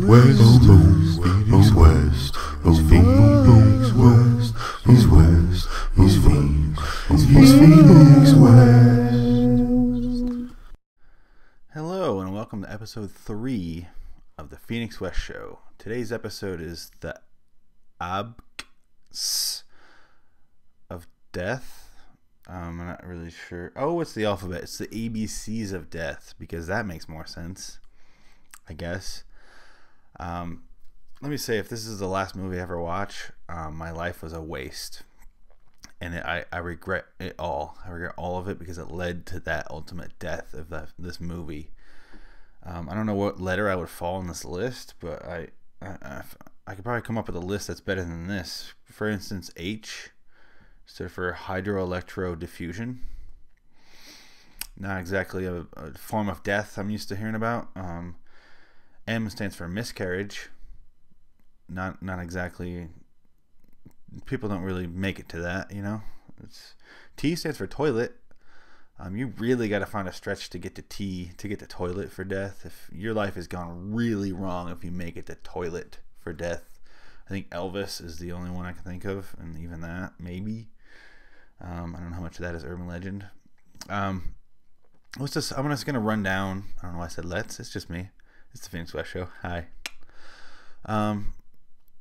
West, he's west, he's Phoenix west, he's west, he's Phoenix west. Hello and welcome to episode 3 of the Phoenix West Show. Today's episode is the ABCs of death. I'm not really sure. Oh, it's the alphabet. It's the ABCs of death because that makes more sense, I guess. Let me say, if this is the last movie I ever watch, my life was a waste, and I regret it all. I regret all of it because it led to that ultimate death of this movie. I don't know what letter I would fall on this list, but I could probably come up with a list that's better than this. For instance, H stood for hydroelectro diffusion. Not exactly a form of death I'm used to hearing about. M stands for miscarriage. Not exactly. People don't really make it to that, you know. T stands for toilet. You really got to find a stretch to get to T, to get to toilet for death. If your life has gone really wrong, if you make it to toilet for death, I think Elvis is the only one I can think of, and even that maybe. I don't know how much of that is urban legend. I'm just gonna run down. I don't know why I said let's. It's just me. It's the Phoenix West Show. Hi.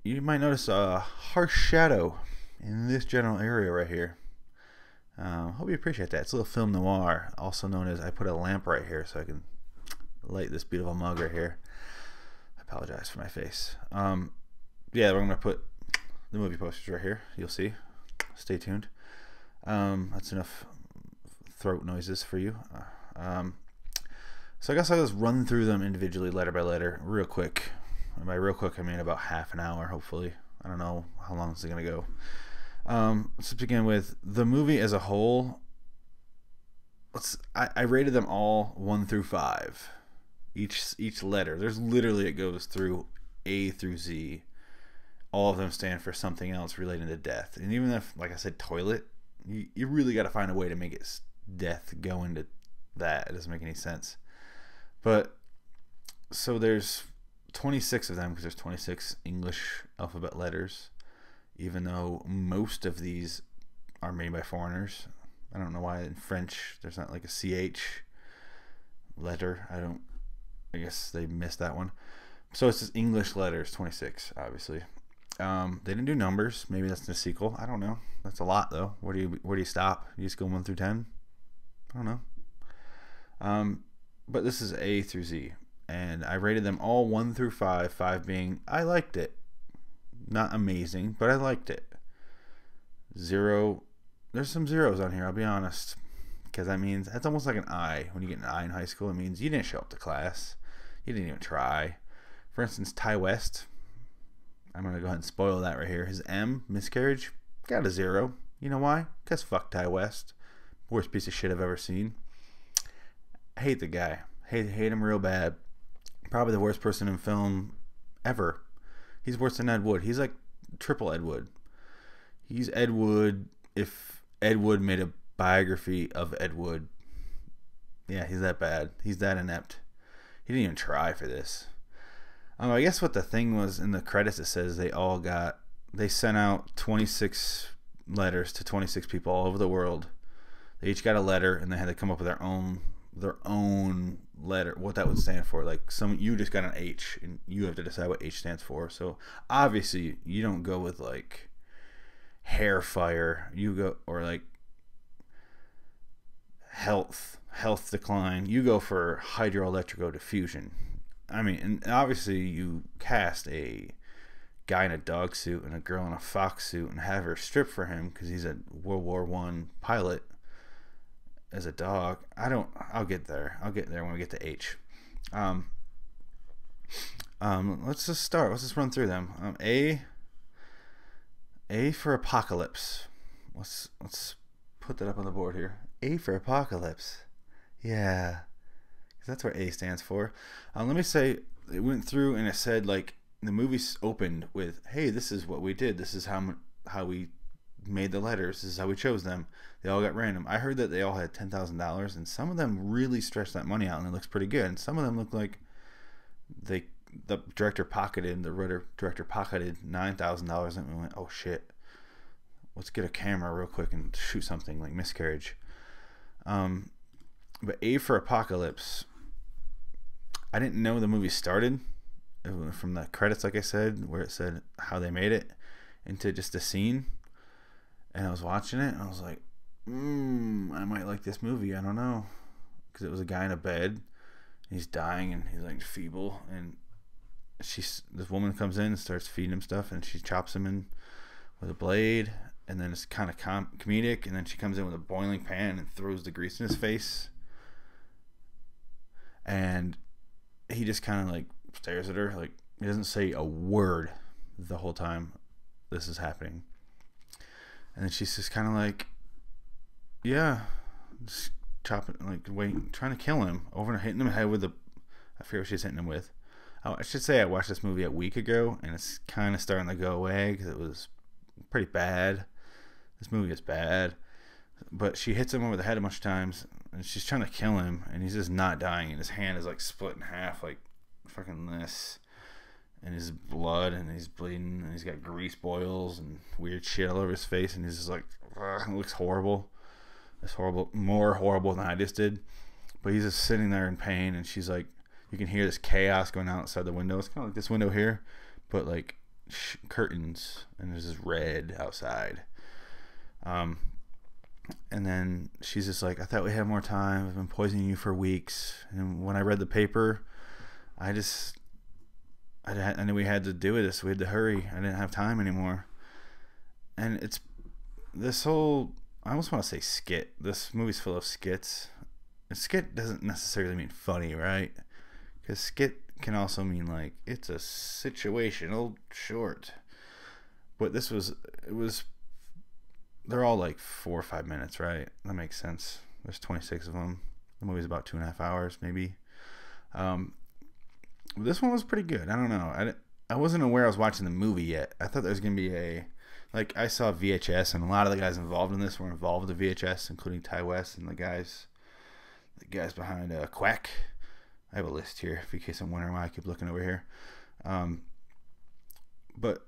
You might notice a harsh shadow in this general area right here. Hope you appreciate that. It's a little film noir, also known as I put a lamp right here so I can light this beautiful mug right here. I apologize for my face. Yeah, we're gonna put the movie posters right here. You'll see. Stay tuned. That's enough throat noises for you. So I guess I'll just run through them individually, letter by letter, real quick. And by real quick, I mean about half an hour, hopefully. I don't know how long this is going to go. Let's begin with the movie as a whole. I rated them all 1 through 5. Each letter. There's literally, it goes through A through Z. All of them stand for something else relating to death. And even if, like I said, toilet, you really got to find a way to make it death go into that. It doesn't make any sense. But so there's 26 of them because there's 26 English alphabet letters, even though most of these are made by foreigners. I don't know why in French there's not like a CH letter. I guess they missed that one. So it's just English letters, 26, obviously. They didn't do numbers. Maybe that's in the sequel. I don't know. That's a lot though. Where do you stop? You just go 1 through 10? I don't know. But this is A through Z, and I rated them all 1 through 5. 5 being I liked it, not amazing, but I liked it. 0. There's some zeros on here. I'll be honest, because that means that's almost like an I. When you get an I in high school, it means you didn't show up to class. You didn't even try. For instance, Ty West. I'm gonna go ahead and spoil that right here. His M, miscarriage, got a 0. You know why? Because fuck Ty West. Worst piece of shit I've ever seen. I hate the guy. Hate him real bad. Probably the worst person in film ever. He's worse than Ed Wood. He's like triple Ed Wood. He's Ed Wood if Ed Wood made a biography of Ed Wood. Yeah, he's that bad. He's that inept. He didn't even try for this. I guess what the thing was in the credits, it says they sent out 26 letters to 26 people all over the world. They each got a letter and they had to come up with their own letter, what that would stand for. Like you just got an H and you have to decide what H stands for. So obviously you don't go with like hair fire, you go, or like health decline, you go for hydroelectric diffusion. I mean, and obviously you cast a guy in a dog suit and a girl in a fox suit and have her strip for him because he's a World War I pilot as a dog. I'll get there when we get to H. Let's just start. Let's just run through them. A for apocalypse. Let's put that up on the board here. A for apocalypse. Yeah, because that's what A stands for. Let me say, it went through and it said like the movie opened with, "Hey, this is what we did. This is how we made the letters. This is how we chose them. They all got random." I heard that they all had $10,000, and some of them really stretched that money out, and it looks pretty good. And some of them look like they the writer director pocketed $9,000, and we went, oh shit, let's get a camera real quick and shoot something like Miscarriage. But A for Apocalypse, I didn't know the movie started from the credits, like I said, where it said how they made it, into just a scene. And I was watching it, and I was like, I might like this movie. I don't know. Because it was a guy in a bed, and he's dying, and he's like feeble. And this woman comes in and starts feeding him stuff, and she chops him in with a blade. And then it's kind of comedic. And then she comes in with a boiling pan and throws the grease in his face. And he just kind of like stares at her, like he doesn't say a word the whole time this is happening. And then she's just kind of like, yeah, just chopping, like trying to kill him over and hitting him in the head with I forget what she's hitting him with. I should say I watched this movie a week ago, and it's kind of starting to go away because it was pretty bad. This movie is bad, but she hits him over the head a bunch of times, and she's trying to kill him, and he's just not dying, and his hand is like split in half, like fucking this, and his blood, and he's bleeding, and he's got grease boils and weird shit all over his face, and he's just like, it looks horrible. It's horrible, more horrible than I just did. But he's just sitting there in pain, and she's like, you can hear this chaos going on outside the window. It's kind of like this window here, but like curtains, and there's this red outside. And then she's just like, I thought we had more time. I've been poisoning you for weeks. And when I read the paper, I knew we had to do this. We had to hurry. I didn't have time anymore. And it's this whole, I almost want to say skit. This movie's full of skits. And skit doesn't necessarily mean funny, right? Because skit can also mean like, it's a situational short. But they're all like 4 or 5 minutes, right? That makes sense. There's 26 of them. The movie's about 2.5 hours, maybe. This one was pretty good. I don't know. I wasn't aware I was watching the movie yet. I thought there was going to be I saw VHS, and a lot of the guys involved in this were involved with the VHS, including Ty West and the guys behind Quack. I have a list here, in case I'm wondering why I keep looking over here. But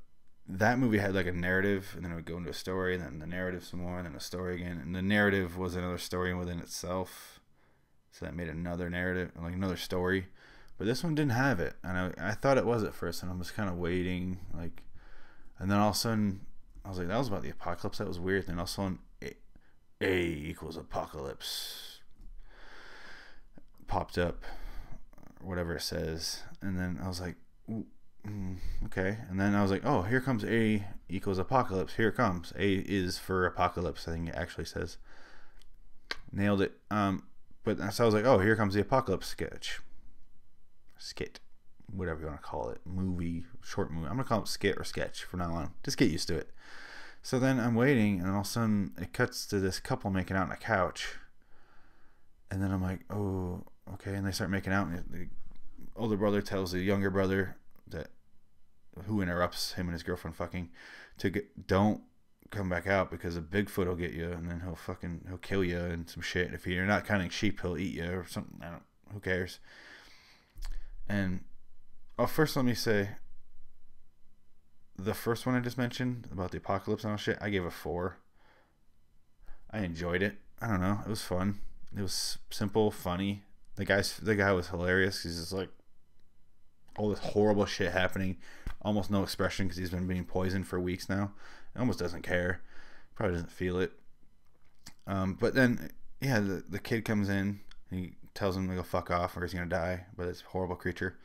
that movie had like a narrative, and then it would go into a story, and then the narrative some more, and then a story again. And the narrative was another story within itself. So that made another narrative, like another story. But this one didn't have it. And I thought it was at first, and I was kind of waiting. And then all of a sudden, I was like, that was about the apocalypse. That was weird. Then all of a sudden, A equals apocalypse popped up, or whatever it says. And then I was like, okay. And then I was like, oh, here comes A equals apocalypse. Here it comes. A is for apocalypse, I think it actually says. Nailed it. But so I was like, oh, here comes the apocalypse skit, whatever you want to call it, short movie. I'm gonna call it skit or sketch from now on. Just get used to it. So then I'm waiting, and all of a sudden it cuts to this couple making out on a couch, and then I'm like, oh, okay. And they start making out, and the older brother tells the younger brother who interrupts him and his girlfriend fucking don't come back out because a Bigfoot will get you, and then he'll kill you and some shit. If you're not counting sheep, he'll eat you or something. Who cares? And first let me say, the first one I just mentioned about the apocalypse and all shit, I gave a 4. I enjoyed it. I don't know, it was fun. It was simple, funny. The guy was hilarious. He's just like, all this horrible shit happening, almost no expression because he's been being poisoned for weeks now. He almost doesn't care. Probably doesn't feel it. But then, yeah, the kid comes in. He tells him to go fuck off or he's gonna die by this horrible creature.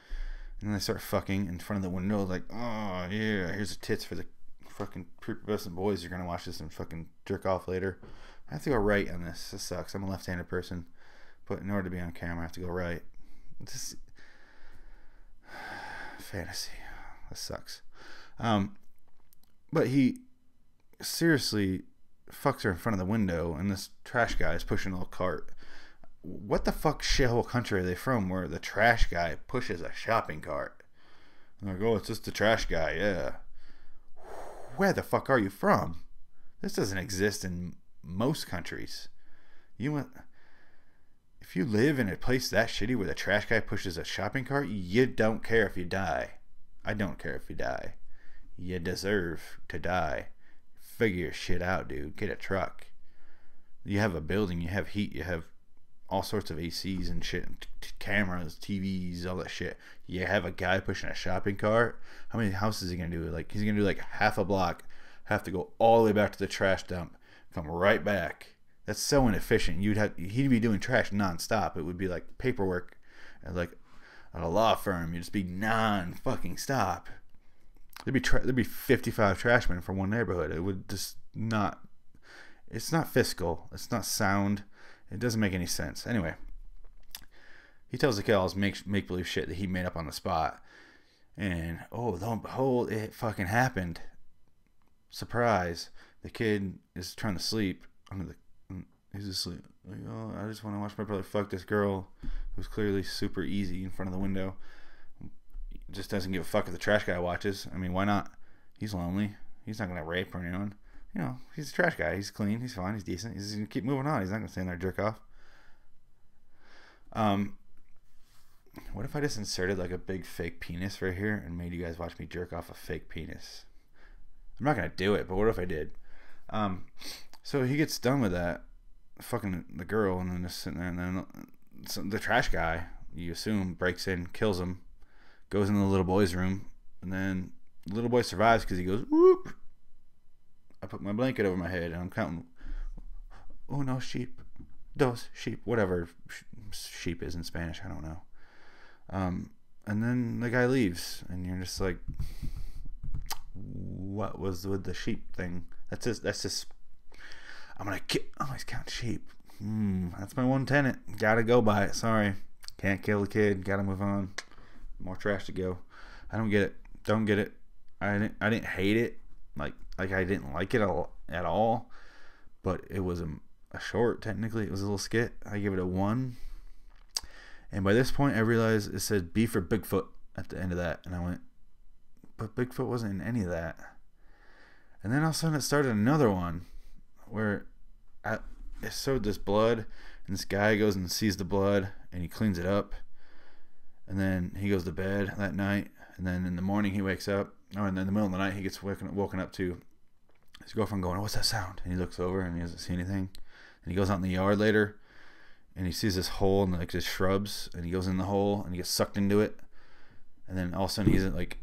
And then they start fucking in front of the window, like, oh yeah, here's the tits for the fucking prepubescent boys. You're gonna watch this and fucking jerk off later. I have to go right on this. This sucks. I'm a left-handed person, but in order to be on camera, I have to go right. This fantasy. This sucks. But he seriously fucks her in front of the window, and this trash guy is pushing a little cart. What the fuck shithole country are they from where the trash guy pushes a shopping cart? And they're like, oh, it's just the trash guy, yeah. Where the fuck are you from? This doesn't exist in most countries. if you live in a place that shitty where the trash guy pushes a shopping cart, you don't care if you die. I don't care if you die. You deserve to die. Figure your shit out, dude. Get a truck. You have a building, you have heat, you have all sorts of ACs and shit, cameras, TVs, all that shit. You have a guy pushing a shopping cart. How many houses is he gonna do? Like, he's gonna do like half a block, have to go all the way back to the trash dump, come right back. That's so inefficient. He'd be doing trash nonstop. It would be like paperwork, and like at a law firm, you'd just be non-fucking stop. There'd be 55 trashmen for one neighborhood. It would just not. It's not fiscal. It's not sound. It doesn't make any sense. Anyway, he tells the kid all his make believe shit that he made up on the spot, and oh, lo and behold, it fucking happened. Surprise! The kid is trying to sleep under the. He's asleep. Like, oh, I just want to watch my brother fuck this girl who's clearly super easy in front of the window. Just doesn't give a fuck if the trash guy watches. I mean, why not? He's lonely. He's not gonna rape or anyone. You know, he's a trash guy. He's clean. He's fine. He's decent. He's gonna keep moving on. He's not gonna stand there and jerk off. What if I just inserted like a big fake penis right here and made you guys watch me jerk off a fake penis? I'm not gonna do it, but what if I did? So he gets done with that, fucking the girl, and then just sitting there, and then the trash guy, you assume, breaks in, kills him, goes in the little boy's room, and then the little boy survives because he goes whoop. I put my blanket over my head and I'm counting. Oh no, sheep, dos sheep, whatever sheep is in Spanish, I don't know. And then the guy leaves, and you're just like, what was with the sheep thing? That's just. I'm gonna always count sheep. That's my one tenet. Gotta go by it. Sorry, can't kill the kid. Gotta move on. More trash to go. I don't get it. Don't get it. I didn't hate it. Like I didn't like it at all. But it was a short. Technically, it was a little skit. I give it a 1. And by this point, I realized it said B for Bigfoot at the end of that, and I went, but Bigfoot wasn't in any of that. And then all of a sudden, it started another one where it showed this blood, and this guy goes and sees the blood, and he cleans it up, and then he goes to bed that night, and then in the morning he wakes up, or in the middle of the night he gets woken up to his girlfriend going, what's that sound? And he looks over and he doesn't see anything, and he goes out in the yard later, and he sees this hole in like this shrubs, and he goes in the hole and he gets sucked into it, and then all of a sudden he's like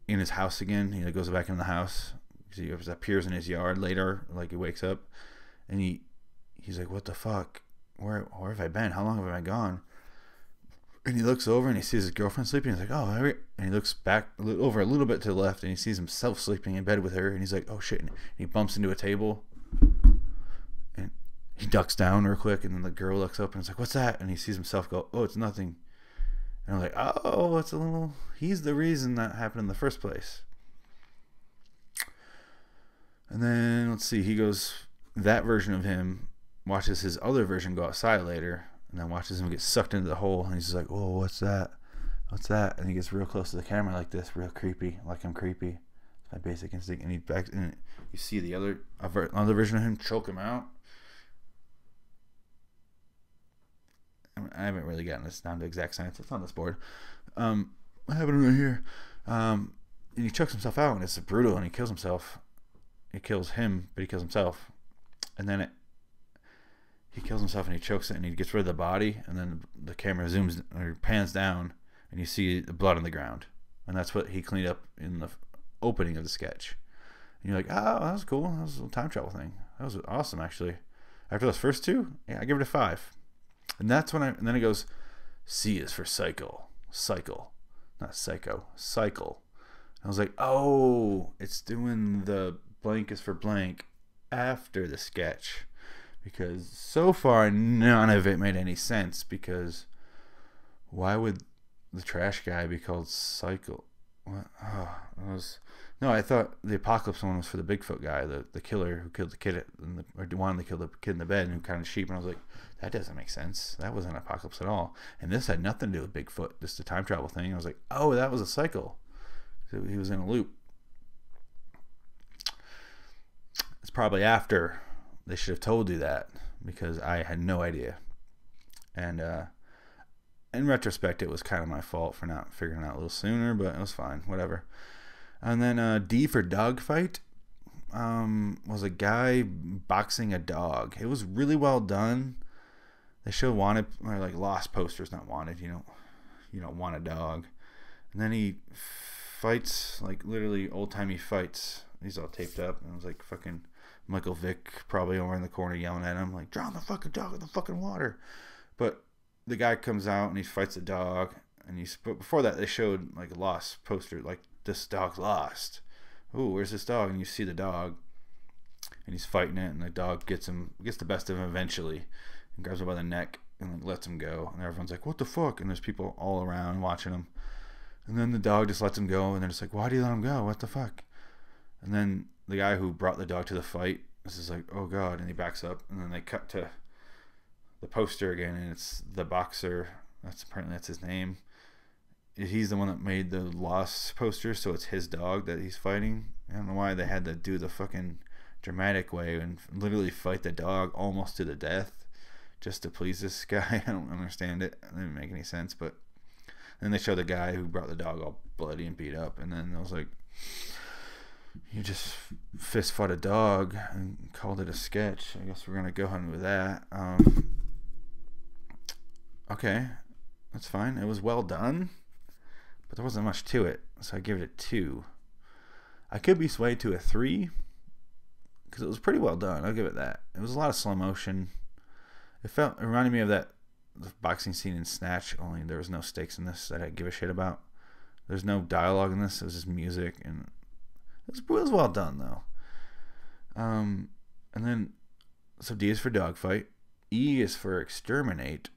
in his house again. He goes back in the house. He appears in his yard later, like he wakes up, and he's like, what the fuck? Where have I been? How long have I been gone? And he looks over and he sees his girlfriend sleeping. He's like, oh, and he looks back over a little bit to the left, and he sees himself sleeping in bed with her, and he's like, oh shit. And he bumps into a table, and he ducks down real quick, and then the girl looks up and is like, what's that? And he sees himself go, oh, it's nothing. And I'm like, oh, it's he's the reason that happened in the first place. And then, let's see, he goes, that version of him watches his other version go outside later, and then watches him get sucked into the hole, and he's just like, oh, what's that? What's that? And he gets real close to the camera like this, real creepy, like I'm creepy. It's my basic instinct. And you see the other version of him choke him out. I haven't really gotten this down to exact science. It's on this board. I have it right here. And he chokes himself out, and it's brutal, and he kills himself. It kills him, but he kills himself. And then he kills himself, and he chokes it, and he gets rid of the body, and then the camera zooms or pans down, and you see the blood on the ground. And that's what he cleaned up in the opening of the sketch. And you're like, oh, that was cool. That was a little time travel thing. That was awesome, actually. After those first two, yeah, I give it a 5. And that's when and then it goes, C is for cycle, not psycho, cycle. I was like, oh, it's doing the blank is for blank after the sketch, because so far none of it made any sense, because why would the trash guy be called cycle? What? Oh, I thought the apocalypse one was for the Bigfoot guy, the killer who killed the kid or wanted to kill the kid in the bed and who kind of sheep, and I was like, that doesn't make sense. That wasn't an apocalypse at all. And this had nothing to do with Bigfoot, just a time travel thing. I was like, oh, that was a cycle. So he was in a loop. It's probably after. They should have told you that, because I had no idea. And in retrospect, it was kind of my fault for not figuring it out a little sooner, but it was fine, whatever. And then D for dogfight was a guy boxing a dog. It was really well done. They show wanted, or like lost posters, not wanted. You don't want a dog. And then he fights, like literally old timey fights. He's all taped up, and it was like fucking Michael Vick probably over in the corner yelling at him like, "Drown the fucking dog in the fucking water." But the guy comes out and he fights the dog, but before that they showed like a lost poster, like this dog's lost. Ooh, where's this dog? And you see the dog, and he's fighting it, and the dog gets the best of him eventually, and grabs him by the neck and like lets him go, and everyone's like, "What the fuck?" And there's people all around watching him, and then the dog just lets him go, and they're just like, "Why do you let him go? What the fuck?" And then the guy who brought the dog to the fight is like, "Oh god," and he backs up, and then they cut to the poster again, and it's the boxer. That's his name. He's the one that made the lost poster, so it's his dog that he's fighting. I don't know why they had to do the fucking dramatic way and literally fight the dog almost to the death just to please this guy. I don't understand it. It didn't make any sense. But then they show the guy who brought the dog all bloody and beat up, and then I was like, you just fist fought a dog and called it a sketch. I guess we're gonna go on with that. Okay, that's fine. It was well done, but there wasn't much to it, so I give it a 2. I could be swayed to a 3 because it was pretty well done. I'll give it that. It was a lot of slow motion. It reminded me of the boxing scene in Snatch, only there was no stakes in this that I give a shit about. There's no dialogue in this. It was just music, and it was well done though. And then so D is for dogfight. E is for exterminate.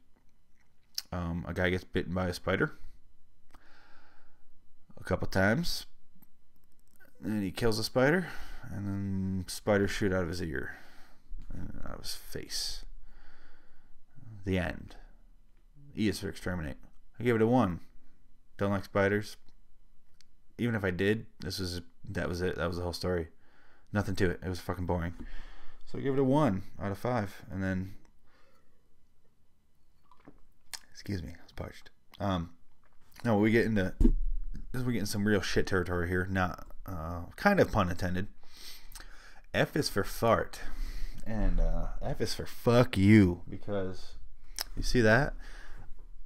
A guy gets bitten by a spider a couple times, and he kills a spider, and then spiders shoot out of his ear and out of his face. The end. E is for exterminate. I gave it a 1. Don't like spiders. Even if I did, that was it. That was the whole story. Nothing to it. It was fucking boring. So I gave it a 1 out of 5. And then, excuse me, I was parched. No, we get into some real shit territory here. Not kind of pun intended. F is for fart, and F is for fuck you, because you see that?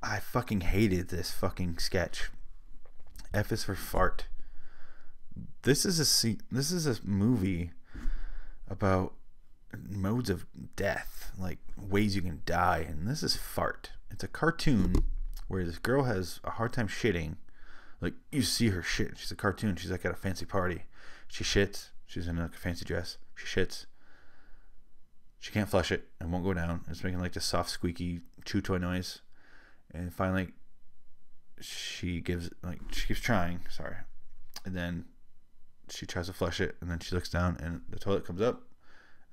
I fucking hated this fucking sketch. F is for fart. This is a movie about modes of death, like ways you can die, and this is fart. It's a cartoon where this girl has a hard time shitting. Like, you see her shit. She's a cartoon. She's like at a fancy party. She shits. She's in a fancy dress. She shits. She can't flush it and won't go down. It's making like this soft, squeaky chew toy noise. And finally, she keeps trying. Sorry. And then she tries to flush it, and then she looks down, and the toilet comes up.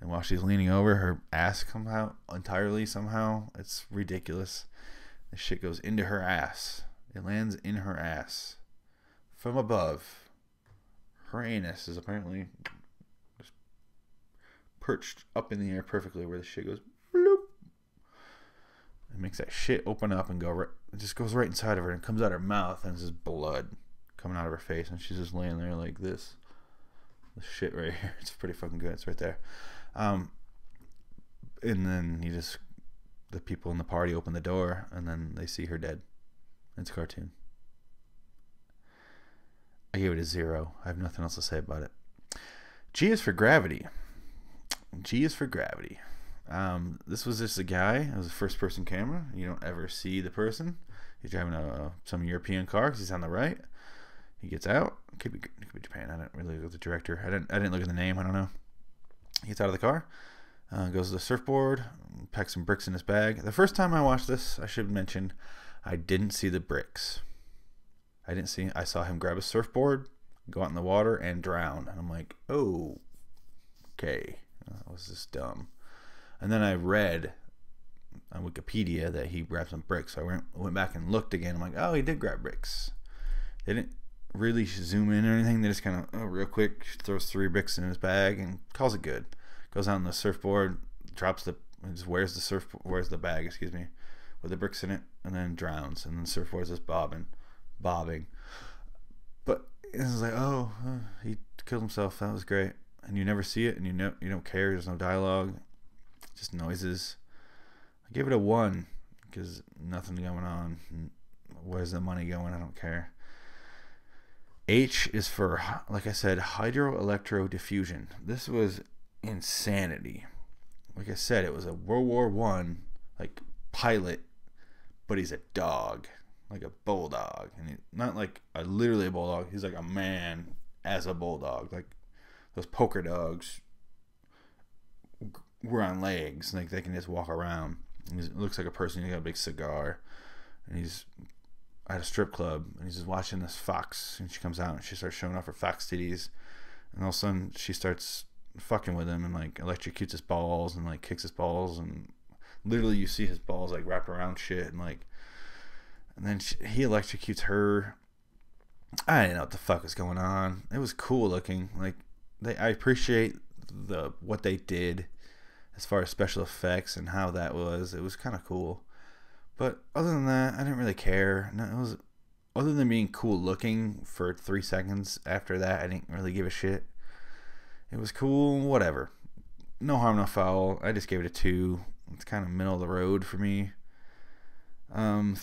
And while she's leaning over, her ass comes out entirely somehow. It's ridiculous. The shit goes into her ass. It lands in her ass from above. Her anus is apparently just perched up in the air perfectly where the shit goes bloop. It makes that shit open up and go right. It just goes right inside of her and comes out her mouth, and it's just blood coming out of her face, and she's just laying there like this. This shit right here. It's pretty fucking good. It's right there. And then the people in the party open the door, and then they see her dead. It's a cartoon. I gave it a 0. I have nothing else to say about it. G is for gravity. G is for gravity. This was just a guy. It was a first-person camera. You don't ever see the person. He's driving some European car because he's on the right. He gets out. It could be Japan. I don't really look at the director. I didn't look at the name. I don't know. He gets out of the car. Goes to the surfboard. Packs some bricks in his bag. The first time I watched this, I should mention, I didn't see the bricks. I saw him grab a surfboard, go out in the water, and drown. And I'm like, oh, okay. That was just dumb. And then I read on Wikipedia that he grabbed some bricks. So I went back and looked again. I'm like, oh, he did grab bricks. They didn't really zoom in or anything. They just kind of, real quick, throws 3 bricks in his bag and calls it good. Goes out on the surfboard, wears the bag, with the bricks in it, and then drowns, and then the surfboard's just bobbing. But it's like, oh, he killed himself. That was great. And you never see it, and you don't care. There's no dialogue, just noises. I give it a 1 because nothing going on. Where's the money going? I don't care. H is for, like I said, hydroelectrodiffusion. This was insanity. Like I said, it was a World War I like pilot, but he's a dog, like a bulldog, and not like literally a bulldog. He's like a man as a bulldog, like those poker dogs were on legs, like they can just walk around. He looks like a person. He got a big cigar, and he's at a strip club, and he's just watching this fox, and she comes out and she starts showing off her fox titties, and all of a sudden she starts fucking with him and like electrocutes his balls and like kicks his balls, and literally you see his balls like wrap around shit, and like, and then he electrocutes her. I didn't know what the fuck was going on. It was cool looking. Like I appreciate what they did as far as special effects and how that was. It was kind of cool. But other than that, I didn't really care. No, it was, other than being cool looking for 3 seconds after that, I didn't really give a shit. It was cool, whatever. No harm, no foul. I just gave it a 2. It's kind of middle of the road for me. I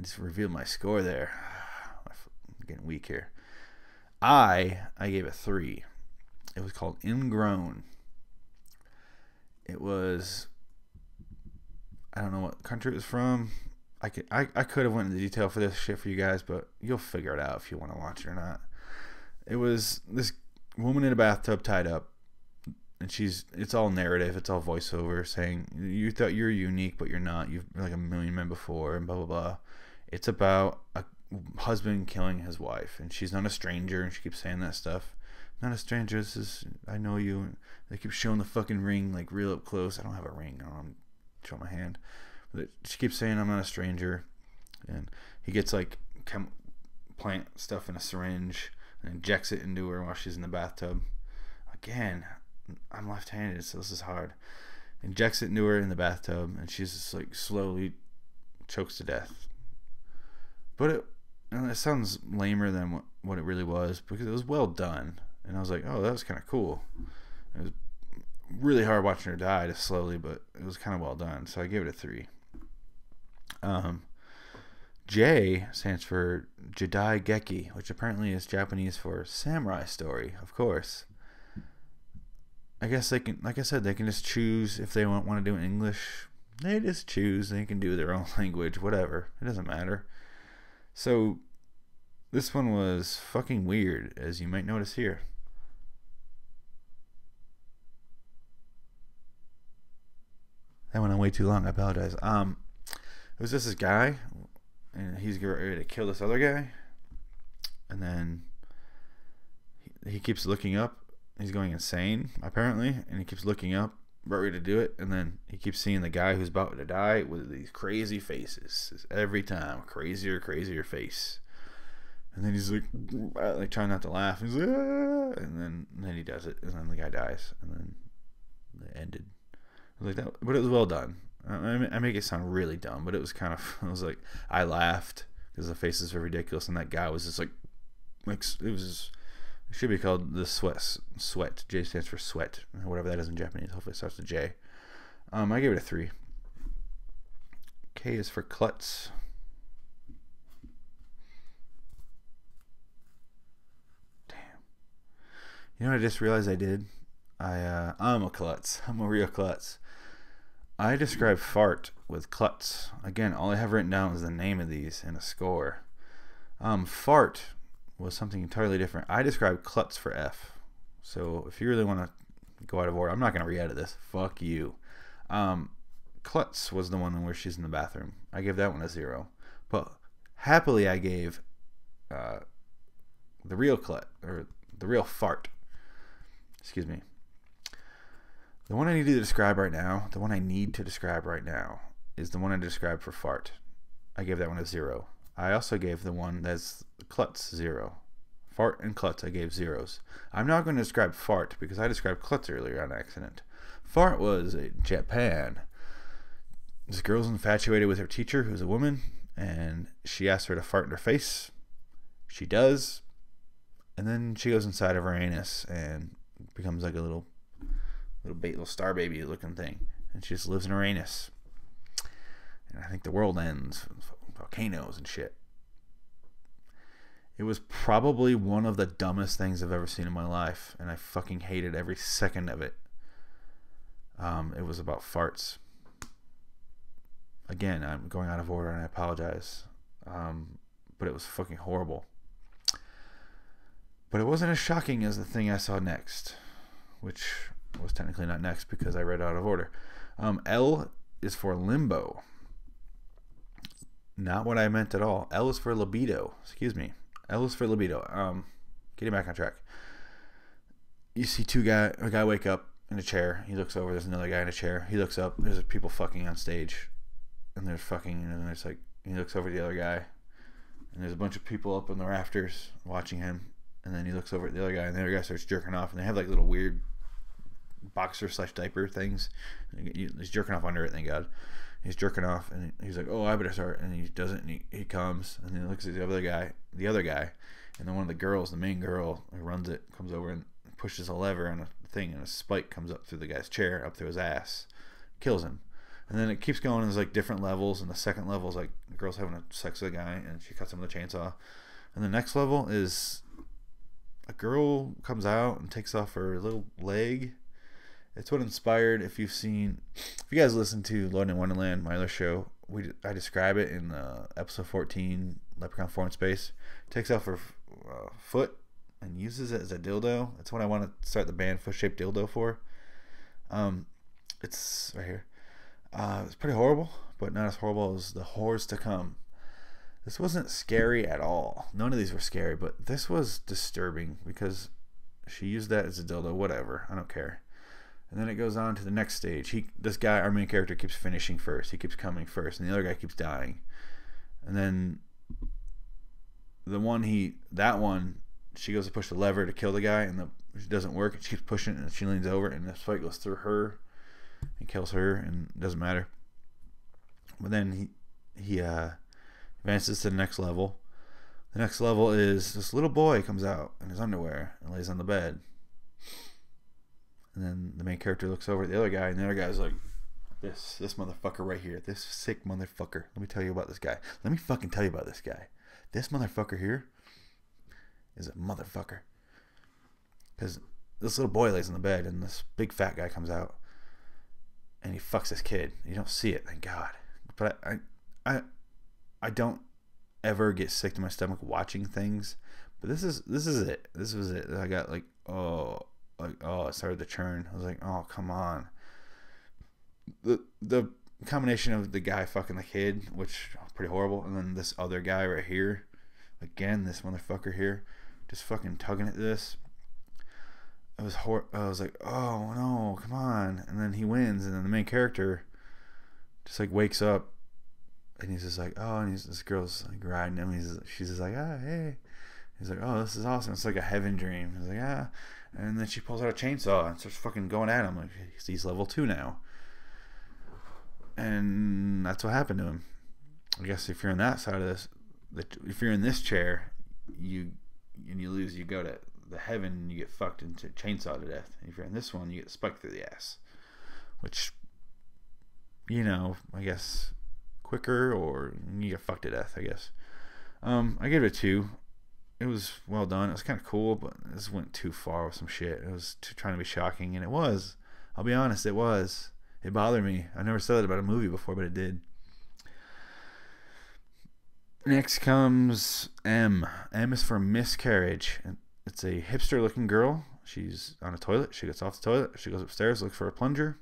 just revealed my score there. I'm getting weak here. I gave it 3. It was called Ingrown. It was, I don't know what country it was from. I could have went into detail for this shit for you guys, but you'll figure it out if you want to watch it or not. It was this woman in a bathtub tied up, and it's all narrative, it's all voiceover saying you thought you were unique, but you're not. You've been like a million men before, and blah blah blah. It's about a husband killing his wife, and she's not a stranger, and she keeps saying that stuff. Not a stranger. This is, I know you. And they keep showing the fucking ring like real up close. I don't have a ring. I'm showing my hand. But she keeps saying I'm not a stranger, and he gets like plant stuff in a syringe and injects it into her while she's in the bathtub. Again, I'm left-handed, so this is hard. Injects it into her in the bathtub, and she's just like slowly chokes to death. But it sounds lamer than what it really was, because it was well done. And I was like, oh, that was kind of cool. It was really hard watching her die just slowly, but it was kind of well done. So I gave it a 3. J stands for Jidai Geki, which apparently is Japanese for samurai story, of course. I guess they can, like I said, they can just choose if they want to do it in English. They just choose. They can do their own language, whatever. It doesn't matter. So this one was fucking weird, as you might notice here. That went on way too long. I apologize. It was just this guy, and he's ready to kill this other guy, and then he keeps looking up. He's going insane, apparently, and he keeps looking up, ready to do it, and then he keeps seeing the guy who's about to die with these crazy faces. Every time, crazier face. And then he's like trying not to laugh. He's like, ah! And then he does it, and then the guy dies, and then it ended. I was like that, but it was well done. I make it sound really dumb, but it was kind of. I was like, I laughed because the faces were ridiculous, and that guy was just like it was. It should be called the sweat. J stands for sweat, whatever that is in Japanese. Hopefully it starts with J. I gave it a 3. K is for klutz. Damn. You know what I just realized I did? I'm a klutz. I'm a real klutz. I describe fart with klutz. Again, all I have written down is the name of these and a score. Fart was something entirely different. I described klutz for F. So if you really want to go out of order, I'm not going to re-edit this. Fuck you. Klutz was the one where she's in the bathroom. I gave that one a 0. But happily I gave the real klutz, or the real fart. Excuse me. The one I need to describe right now, is the one I described for fart. I gave that one a 0. I also gave the one that's klutz 0. Fart and klutz I gave 0s. I'm not going to describe fart because I described klutz earlier on accident. Fart was Japan. This girl's infatuated with her teacher, who's a woman, and she asks her to fart in her face. She does, and then she goes inside of her anus and becomes like a little star baby looking thing, and she just lives in her anus. And I think the world ends, volcanoes and shit. It was probably one of the dumbest things I've ever seen in my life, and I fucking hated every second of it. It was about farts. Again, I'm going out of order and I apologize. But it was fucking horrible. But it wasn't as shocking as the thing I saw next, which was technically not next because I read out of order. L is for limbo. Not what I meant at all. L is for libido. Excuse me. L is for libido. Getting back on track. You see a guy wake up in a chair. He looks over. There's another guy in a chair. He looks up. There's people fucking on stage. And there's fucking, and there's like, he looks over at the other guy. And there's a bunch of people up in the rafters watching him. And then he looks over at the other guy. And the other guy starts jerking off. And they have like little weird boxer/diaper things. He's jerking off under it, thank God. He's jerking off. And he's like, oh, I better start. And he doesn't. And he comes. And then he looks at the other guy. And then one of the girls, the main girl who runs it, comes over and pushes a lever on a thing. And a spike comes up through the guy's chair, up through his ass. Kills him. And then it keeps going. And there's like different levels. And the second level is like the girl's having a sex with a guy. And she cuts him with a chainsaw. And the next level is a girl comes out and takes off her little leg. It's what inspired, if you guys listen to Loitering in Wonderland, my other show, I describe it in episode 14, Leprechaun 4 in Space. Takes off her foot and uses it as a dildo. That's what I want to start the band Foot-Shaped Dildo for. It's right here. It's pretty horrible, but not as horrible as the horrors to come. This wasn't scary at all. None of these were scary, but this was disturbing because she used that as a dildo. Whatever, I don't care. And then it goes on to the next stage. This guy, our main character, keeps finishing first. He keeps coming first, and the other guy keeps dying. And then she goes to push the lever to kill the guy, and it doesn't work. She keeps pushing, and she leans over, and the spike goes through her and kills her, and it doesn't matter. But then he advances to the next level. The next level is this little boy comes out in his underwear and lays on the bed. And then the main character looks over at the other guy, and the other guy's like, this motherfucker right here, this sick motherfucker. Let me tell you about this guy. Let me fucking tell you about this guy. This motherfucker here is a motherfucker. Because this little boy lays in the bed, and this big fat guy comes out, and he fucks this kid. You don't see it, thank God. But I don't ever get sick to my stomach watching things. But this is it. This was it. I got like, it started to churn. I was like, oh, come on. The combination of the guy fucking the kid, which was pretty horrible, and then this other guy right here, again, this motherfucker here, just fucking tugging at this. I was like, oh no, come on. And then he wins, and then the main character just like wakes up, and he's just like, oh, and this girl's like riding him. She's just like, ah, hey. He's like, oh, this is awesome. It's like a heaven dream. He's like, ah. And then she pulls out a chainsaw and starts fucking going at him. Like, he's level 2 now. And that's what happened to him. I guess if you're on that side of this, if you're in this chair, you lose, you go to the heaven and you get fucked into chainsaw to death. And if you're in this one, you get spiked through the ass. Which, I guess quicker, or you get fucked to death, I guess. I gave it a 2. It was well done. It was kind of cool, but this went too far with some shit. It was trying to be shocking, and it was. I'll be honest, it was. It bothered me. I never said that about a movie before, but it did. Next comes M. M is for miscarriage. It's a hipster-looking girl. She's on a toilet. She gets off the toilet. She goes upstairs, looks for a plunger,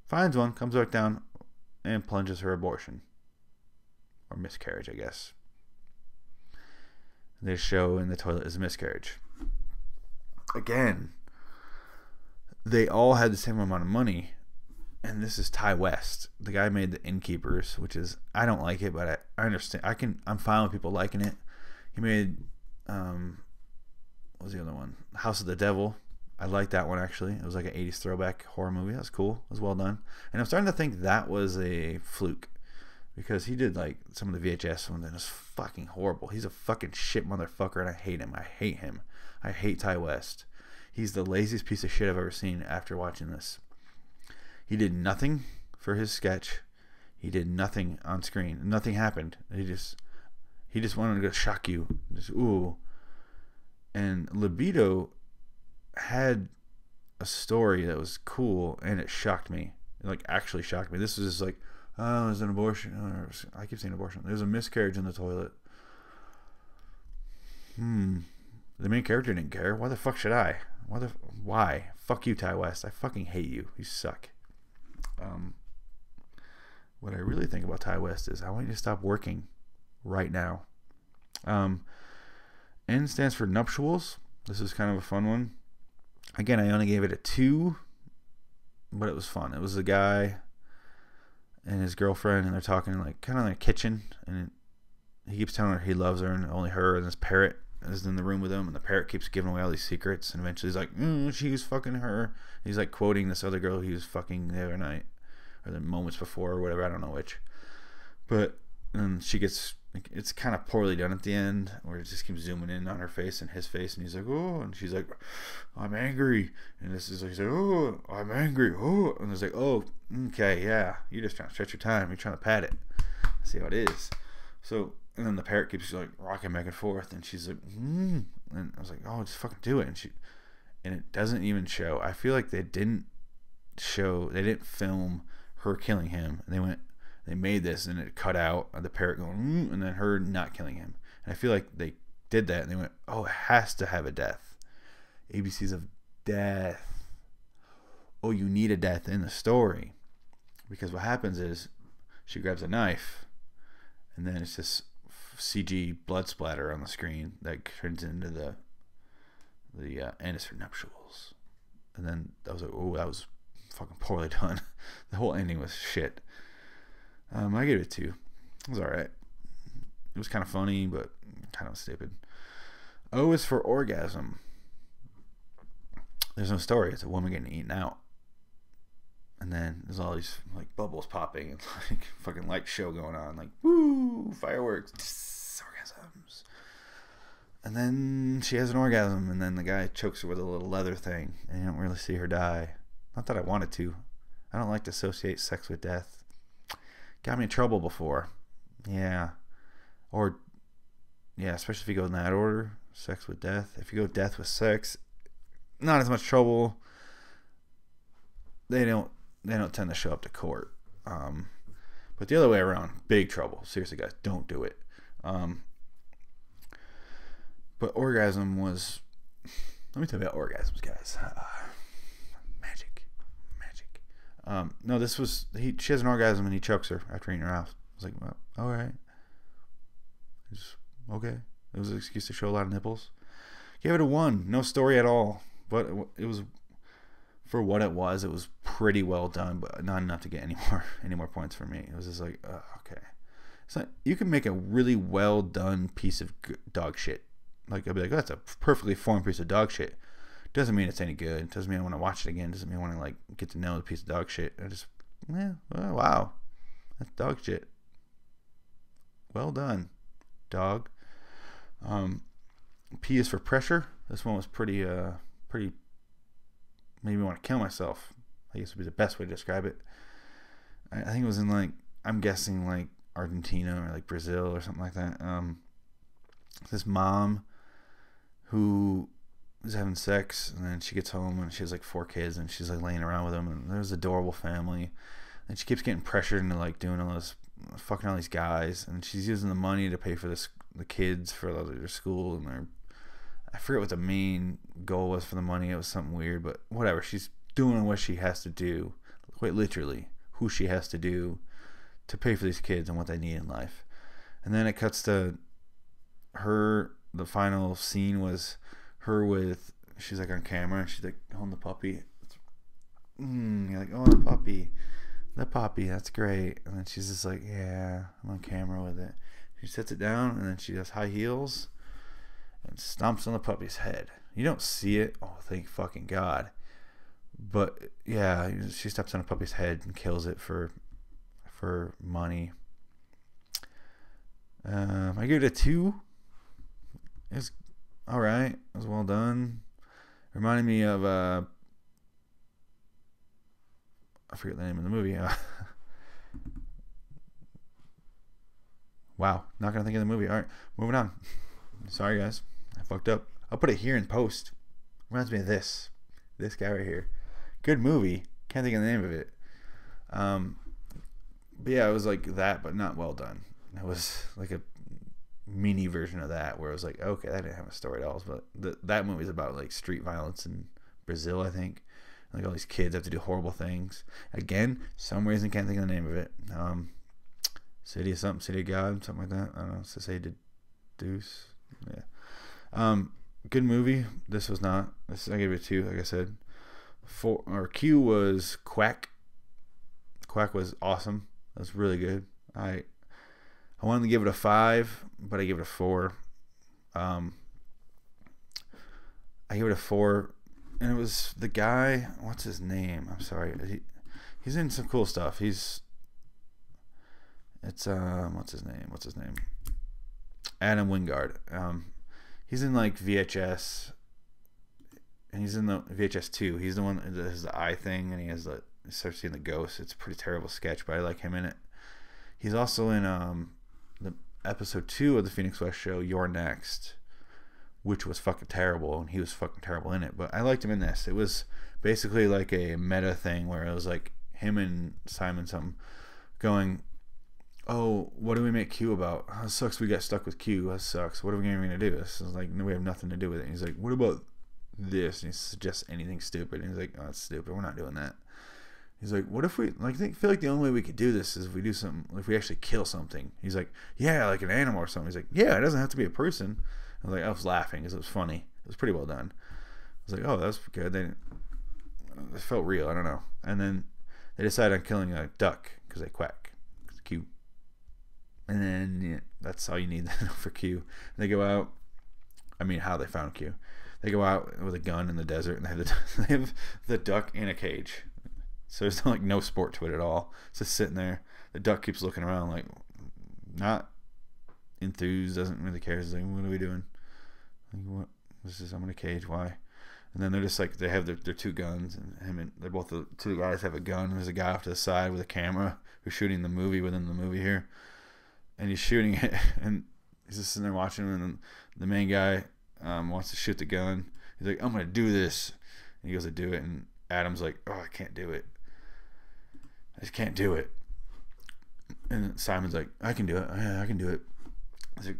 finds one, comes back down, and plunges her abortion. Or miscarriage, I guess. They show in the toilet is a miscarriage. Again, they all had the same amount of money, and this is Ty West. The guy made The Innkeepers, which is, I don't like it, but I understand. I'm fine with people liking it. He made what was the other one? House of the Devil. I liked that one actually. It was like an 80s throwback horror movie. That was cool. It was well done. And I'm starting to think that was a fluke, because he did like some of the VHS ones and it's fucking horrible. He's a fucking shit motherfucker and I hate him. I hate him. I hate Ty West. He's the laziest piece of shit I've ever seen after watching this. He did nothing for his sketch. He did nothing on screen. Nothing happened. He just wanted to shock you. Just, ooh. And Libido had a story that was cool, and it shocked me. It like actually shocked me. This was just like, oh, there's an abortion. I keep saying abortion. There's a miscarriage in the toilet. The main character didn't care. Why the fuck should I? Why? Fuck you, Ty West. I fucking hate you. You suck. What I really think about Ty West is I want you to stop working right now. N stands for nuptials. This is kind of a fun one. Again, I only gave it a 2, but it was fun. It was a guy and his girlfriend, and they're talking like kind of in a kitchen, and he keeps telling her he loves her and only her, and this parrot is in the room with him, and the parrot keeps giving away all these secrets, and eventually he's like, she was fucking her. He's like quoting this other girl he was fucking the other night, or the moments before, or whatever, I don't know which. But and she gets, it's kind of poorly done at the end, where it just keeps zooming in on her face and his face, and he's like, oh, and she's like, I'm angry, and this is like, he's like, oh, I'm angry, oh, and it's like, oh, okay, yeah, you're just trying to stretch your time, you're trying to pad it, see how it is. So, and then the parrot keeps like rocking back and forth, and she's like, and I was like, oh, just fucking do it, and it doesn't even show. I feel like they didn't film her killing him. They made this, and it cut out the parrot going, and then her not killing him. And I feel like they did that, and they went, oh, it has to have a death. ABCs of death. Oh, you need a death in the story, because what happens is she grabs a knife, and then it's just CG blood splatter on the screen that turns into the and it's her nuptials. And then I was like, oh, that was fucking poorly done. The whole ending was shit. I gave it a 2. It was alright. It was kind of funny, but kind of stupid. O is for orgasm. There's no story. It's a woman getting eaten out. And then there's all these like bubbles popping and like fucking light show going on, like woo, fireworks, orgasms. And then she has an orgasm, and then the guy chokes her with a little leather thing, and you don't really see her die. Not that I wanted to. I don't like to associate sex with death. Got me in trouble before. Yeah. Or, yeah, especially if you go in that order, sex with death. If you go death with sex, not as much trouble. They don't tend to show up to court. But the other way around, big trouble. Seriously, guys, don't do it. But orgasm was, let me tell you about orgasms, guys. Magic. No, this was, she has an orgasm and he chokes her after eating her out. I was like, well, all right. It's okay. It was an excuse to show a lot of nipples. Gave it a 1. No story at all. But it was, for what it was pretty well done, but not enough to get any more points for me. It was just like, okay. So you can make a really well done piece of dog shit. Like, I'll be like, oh, that's a perfectly formed piece of dog shit. Doesn't mean it's any good. Doesn't mean I want to watch it again. Doesn't mean I want to like get to know the piece of dog shit. I just, oh, wow, that's dog shit. Well done, dog. P is for pressure. This one was pretty made me want to kill myself, I guess would be the best way to describe it. I think it was in like, I'm guessing like Argentina or like Brazil or something like that. This mom who is having sex, and then she gets home and she has like 4 kids, and she's like laying around with them, and there's an adorable family, and she keeps getting pressured into like doing all this, fucking all these guys, and she's using the money to pay for the kids for their school, and I forget what the main goal was for the money. It was something weird, but whatever. She's doing what she has to do, quite literally, who she has to do to pay for these kids and what they need in life. And then it cuts to her. The final scene was her with, she's like on camera, and she's like holding the puppy. You're like, oh, the puppy, that's great. And then she's just like, yeah, I'm on camera with it. She sets it down, and then she does high heels and stomps on the puppy's head. You don't see it. Oh, thank fucking God. But yeah, she steps on a puppy's head and kills it for money. I give it a 2. It's all right. It was well done. Reminded me of I forget the name of the movie. Wow, not gonna think of the movie. All right, moving on. Sorry guys, I fucked up. I'll put it here in post. Reminds me of this guy right here. Good movie. Can't think of the name of it. But yeah, it was like that, but not well done. It was like a mini version of that, where it was like, okay, that didn't have a story at all. But that movie's about like street violence in Brazil, I think. Like all these kids have to do horrible things. Again, some reason can't think of the name of it. City of something, City of God, something like that. I don't know. To say Deuce. Yeah. Good movie. This was not. I gave it a 2, like I said. Q was Quack. Quack was awesome. That was really good. I wanted to give it a 5, but I gave it a 4. I gave it a 4, and it was the guy. What's his name? I'm sorry. He's in some cool stuff. What's his name? Adam Wingard. He's in like VHS, and he's in the VHS 2. He's the one that has the eye thing, and he starts seeing the ghost. It's a pretty terrible sketch, but I like him in it. He's also in the episode 2 of the Phoenix West show, You're Next, which was fucking terrible, and he was fucking terrible in it. But I liked him in this. It was basically like a meta thing where it was like him and Simon something going, oh, what do we make Q about? Oh, it sucks we got stuck with Q. That sucks. What are we going to do? This is like, no, we have nothing to do with it. And he's like, what about this? And he suggests anything stupid. And he's like, oh, that's stupid. We're not doing that. He's like, what if we, like, feel like the only way we could do this is if we do something, if we actually kill something. He's like, yeah, like an animal or something. He's like, yeah, it doesn't have to be a person. I was laughing because it was funny. It was pretty well done. I was like, oh, that was good. It felt real. I don't know. And then they decide on killing a duck because they quack. It's cute. And then yeah, that's all you need for Q. They go out. I mean, how they found Q. They go out with a gun in the desert, and they have the duck in a cage. So there's like no sport to it at all. It's just sitting there. The duck keeps looking around, like not enthused, doesn't really care. He's like, what are we doing? Like, what? I'm in a cage. Why? And then they're just like, they have their 2 guns, and they're both the 2 guys have a gun. There's a guy off to the side with a camera who's shooting the movie within the movie here. And he's shooting it, and he's just sitting there watching him, and then the main guy wants to shoot the gun. He's like, I'm going to do this. And he goes to do it, and Adam's like, oh, I can't do it. I just can't do it. And Simon's like, I can do it. Yeah, I can do it. He's like,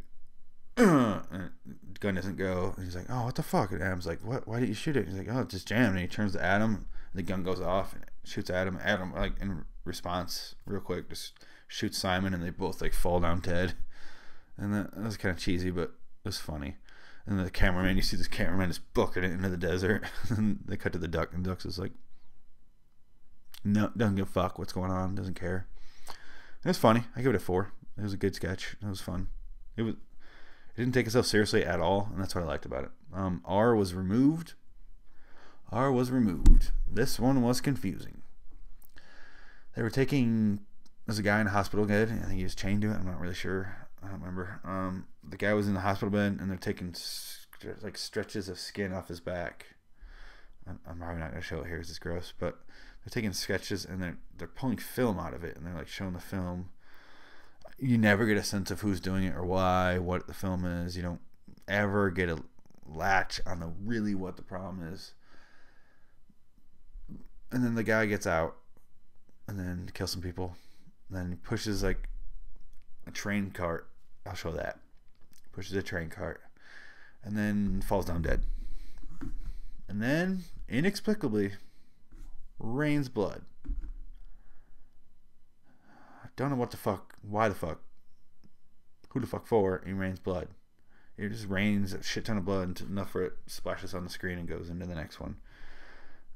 and the gun doesn't go. And he's like, oh, what the fuck? And Adam's like, what? Why didn't you shoot it? He's like, oh, it just jammed. And he turns to Adam, and the gun goes off, and shoots Adam. Adam, like, in response, real quick, just shoots Simon, and they both like fall down dead. And that was kind of cheesy, but it was funny. And the cameraman, you see this cameraman just booking it into the desert. And they cut to the duck, and the duck's just like, no, doesn't give a fuck what's going on, doesn't care. It was funny. I give it a 4. It was a good sketch. It was fun. It didn't take itself seriously at all, and that's what I liked about it. R was removed. This one was confusing. They were taking, there's a guy in a hospital bed. I think he was chained to it. I'm not really sure. I don't remember. The guy was in the hospital bed, and they're taking like stretches of skin off his back. I'm probably not gonna show it here because it's gross, but they're taking sketches, and they're pulling film out of it, and they're like showing the film. You never get a sense of who's doing it or why, what the film is. You don't ever get a latch on what the problem is. And then the guy gets out, and then kills some people. And then he pushes like a train cart. I'll show that. Pushes a train cart, and then falls down dead. And then inexplicably rains blood. I don't know what the fuck, why the fuck, who the fuck for. It rains blood. It just rains a shit ton of blood, enough for it splashes on the screen and goes into the next one.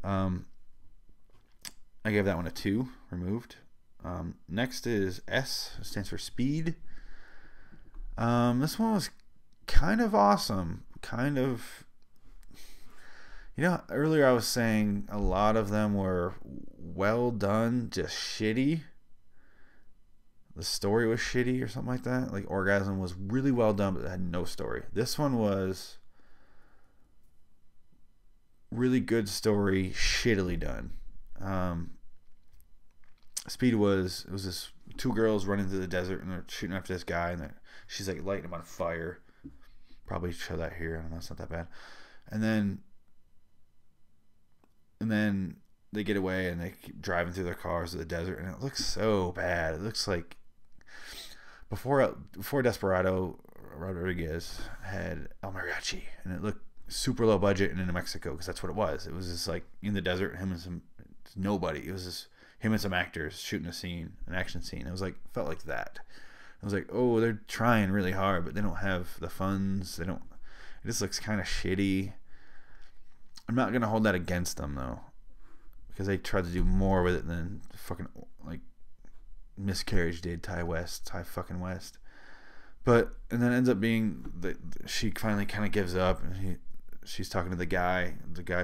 I gave that one a 2, removed. Next is S, stands for speed. This one was kind of awesome. Kind of, Earlier I was saying a lot of them were well done, just shitty. The story was shitty or something like that. Like Orgasm was really well done, but it had no story. This one was really good story, shittily done. Speed was, it was this two girls running through the desert and they're shooting after this guy and she's like lighting him on fire. Probably show that here. I don't know, it's not that bad. And then they get away and they keep driving through their cars to the desert and it looks so bad. It looks like before Desperado, Rodriguez had El Mariachi and it looked super low budget and in New Mexico because that's what it was. It was just like in the desert, him and some nobody. It was just him and some actors shooting an action scene. It was like, felt like that. I was like, oh, they're trying really hard, but they don't have the funds. It just looks kind of shitty. I'm not gonna hold that against them though, because they tried to do more with it than fucking like Miscarriage did. Ty fucking West. But and then it ends up being that she finally kind of gives up, and she's talking to the guy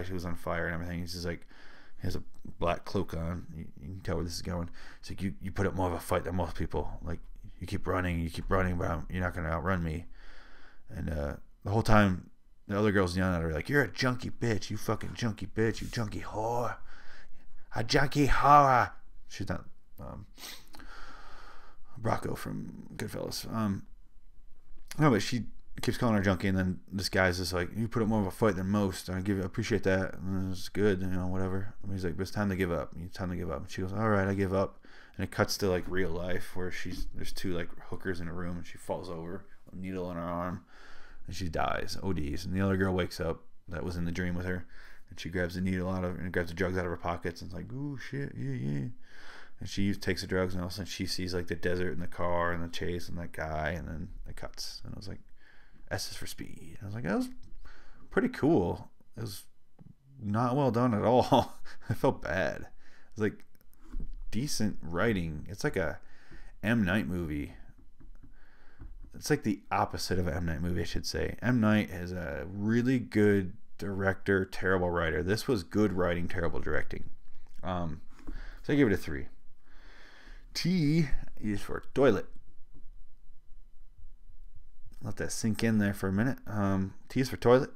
who was on fire and everything. He's just like, he has a black cloak on. You can tell where this is going. It's like you put up more of a fight than most people. Like you keep running, but you're not gonna outrun me. And the whole time, the other girls yelling at her like, "You're a junkie bitch, you fucking junkie bitch, you junkie whore, a junkie whore." She's not Bracco from Goodfellas. No, but she keeps calling her junkie, and then this guy's just like, "You put up more of a fight than most. I appreciate that. And it's good, whatever." And he's like, "But it's time to give up. It's time to give up." And she goes, "All right, I give up." And it cuts to like real life where there's two like hookers in a room, and she falls over, a needle in her arm, and she dies, ODs. And the other girl wakes up that was in the dream with her, and she grabs the needle and grabs the drugs out of her pockets, and it's like, "Ooh shit, yeah." And she takes the drugs, and all of a sudden she sees like the desert and the car and the chase and that guy, and then it cuts. And I was like, S is for Speed. I was like, that was pretty cool. It was not well done at all. I felt bad. It was like decent writing. It's like a M. Night movie. It's like the opposite of an M. Night movie, I should say. M. Night is a really good director, terrible writer. This was good writing, terrible directing. So I give it a 3. T is for toilet. Let that sink in there for a minute. T is for toilet.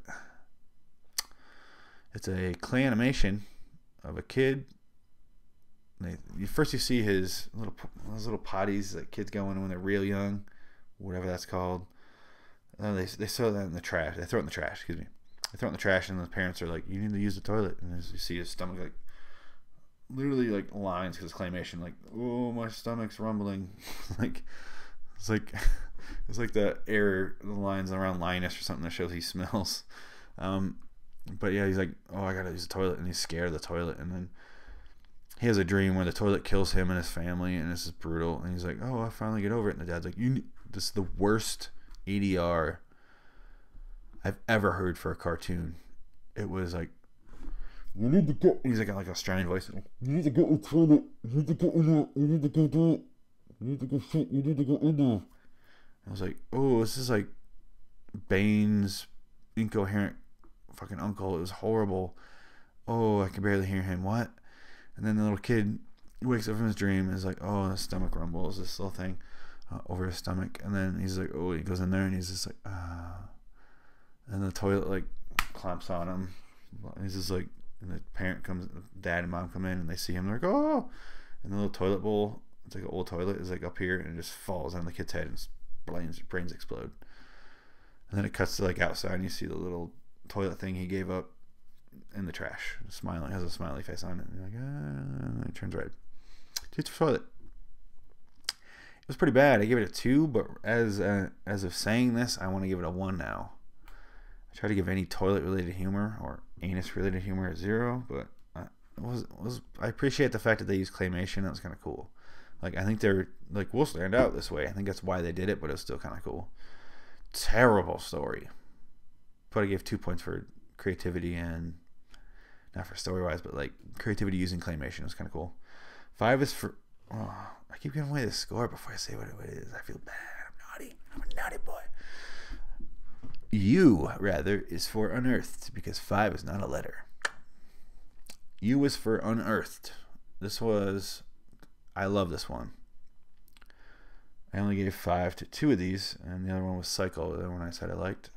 It's a clay animation of a kid. First you see those little potties that kids go in when they're real young, whatever that's called. They throw that in the trash. They throw it in the trash. Excuse me. They throw it in the trash, and the parents are like, "You need to use the toilet." And as you see his stomach like literally like lines because it's claymation. Like, "Oh, my stomach's rumbling." It's like the lines around Linus or something that shows he smells. But yeah, he's like, "Oh, I gotta use the toilet," and he's scared of the toilet, and then he has a dream where the toilet kills him and his family, and this is brutal. And he's like, "Oh, I finally get over it." And the dad's like, "This is the worst ADR I've ever heard for a cartoon." It was like, "You need to go." He's like a Australian voice. "You need to go to the toilet. You need to go in there. You need to go do it. You need to go shit. You need to go in there." I was like, "Oh, this is like Bane's incoherent fucking uncle." It was horrible. Oh, I can barely hear him. What? And then the little kid wakes up from his dream and is like, "Oh, his stomach rumbles." This little thing over his stomach. And then he's like, "Oh," he goes in there and he's just like, "Ah." And the toilet like clamps on him. And he's just like, and the dad and mom come in and they see him. They're like, "Oh." And the little toilet bowl, it's like an old toilet, is like up here and it just falls on the kid's head and brains explode. And then it cuts to like outside and you see the little toilet thing he gave up in the trash, smiling, has a smiley face on it, and you're like, and it turns red. It's for toilet. It was pretty bad. I gave it a 2, but as of saying this, I want to give it a 1 now. I try to give any toilet related humor or anus related humor a 0, but I appreciate the fact that they use claymation. That was kind of cool. Like, I think they're like, we'll stand out this way. I think that's why they did it, but it was still kind of cool. Terrible story, but I gave 2 points for creativity and not for story wise, but like creativity using claymation was kind of cool. 5 is for, I keep giving away the score before I say what it is. I feel bad. I'm naughty. I'm a naughty boy. U, rather, is for unearthed because 5 is not a letter. U is for unearthed. I love this one. I only gave 5 to 2 of these, and the other one was Cycle, the other one I said I liked.